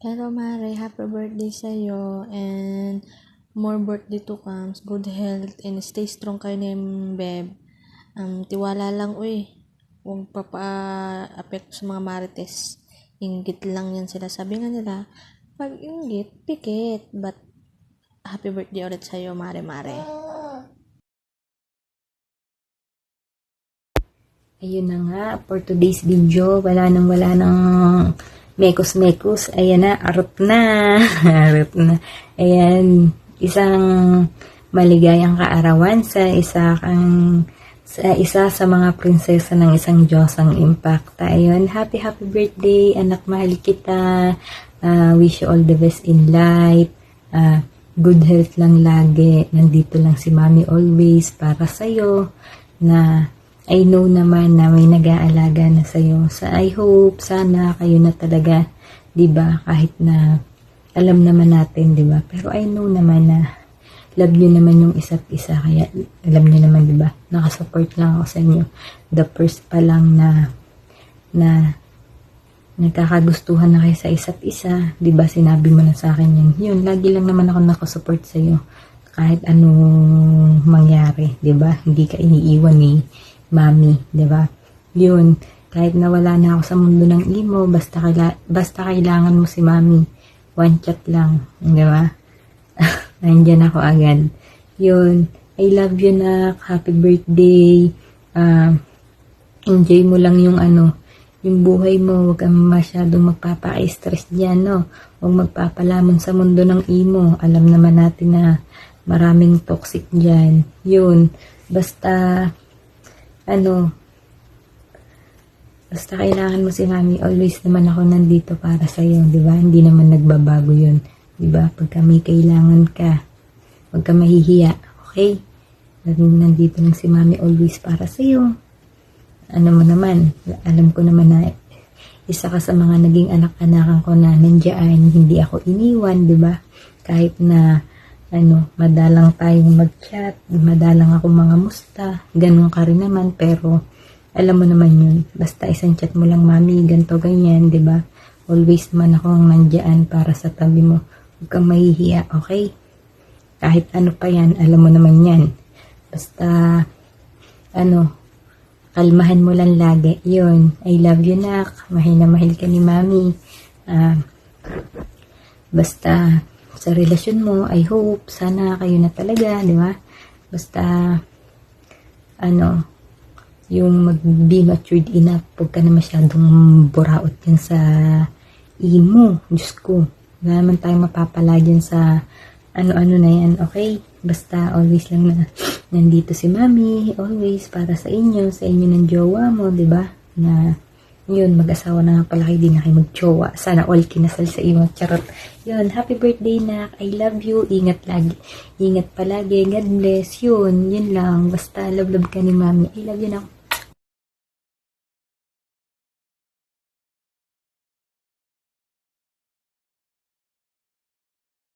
Hello Mare, happy birthday sa'yo and more birthday to comes, good health and stay strong kayo ni Beb. Tiwala lang uy, huwag papa-apekto sa mga marites. Inggit lang yan sila. Sabi nga nila, pag inggit, pikit. But happy birthday ulit sa'yo Mare Mare. Ayun na nga, for today's video, wala nang mekos-mekos. Ayan na, arot na. Arot na. Ayan, isang maligayang kaarawan sa isa sa mga prinsesa ng isang Diyosang Impacta. Ayun, happy birthday, anak, mahal kita. Wish you all the best in life. Good health lang lagi. Nandito lang si Mami always para sa'yo na I know naman na may nag-aalaga na sa'yo. So, I hope, sana kayo na talaga, diba? Kahit na alam naman natin, diba? Pero I know naman na love nyo naman yung isa't isa. Kaya alam nyo naman, diba? Nakasupport lang ako sa inyo. The first pa lang na nagkakagustuhan na kayo sa isa't isa. Diba? Sinabi mo na sa akin yun. Yun, lagi lang naman ako nakasupport sa'yo. Kahit anong mangyari, diba? Hindi ka iniiwan ni Mami, diba? Yun, kahit nawala na ako sa mundo ng imo, basta kailangan mo si Mami. One chat lang, diba? Nandyan ako agad. Yun, I love you na, happy birthday. Enjoy mo lang yung buhay mo, huwag kang masyadong magpapa-stress dyan, no? Huwag magpapalamon sa mundo ng imo. Alam naman natin na maraming toxic dyan. Yun, basta kailangan mo si Mami, always naman ako nandito para sa'yo, di ba? Hindi naman nagbabago yun, di ba? Pagka may kailangan ka, huwag ka mahihiya, okay? Nandito lang si Mami always para sa'yo. Ano mo naman, alam ko naman na isa ka sa mga naging anak-anakan ko na nandiyan, hindi ako iniwan, di ba? Kahit na madalang tayong mag-chat, madalang ako mga musta, ganun ka rin naman, pero alam mo naman yun, basta isang chat mo lang, Mami, ganto ganyan, di ba? Always naman akong nandiyan para sa tabi mo, huwag kang mahihiya, okay? Kahit ano pa yan, alam mo naman yan, basta kalmahan mo lang lagi, yun, I love you, nak, mahal na mahal ka ni Mami, basta sa relasyon mo, I hope, sana kayo na talaga, di ba? Basta, yung mag-be matured enough, huwag ka na masyadong buraot yan sa imo, Diyos ko. Wala naman tayong mapapala dyan sa ano-ano na yan, okay? Basta, always lang na nandito si Mami, always para sa inyo ng jowa mo, di ba? Na, yun, mag-asawa na nga pala kayo, di na kayo mag-jowa. Sana all kinasal sa iyo, charot. Yun, happy birthday, nak. I love you. Ingat lagi. Ingat palagi. God bless. Yun lang. Basta love ka ni Mami. I love you, nak.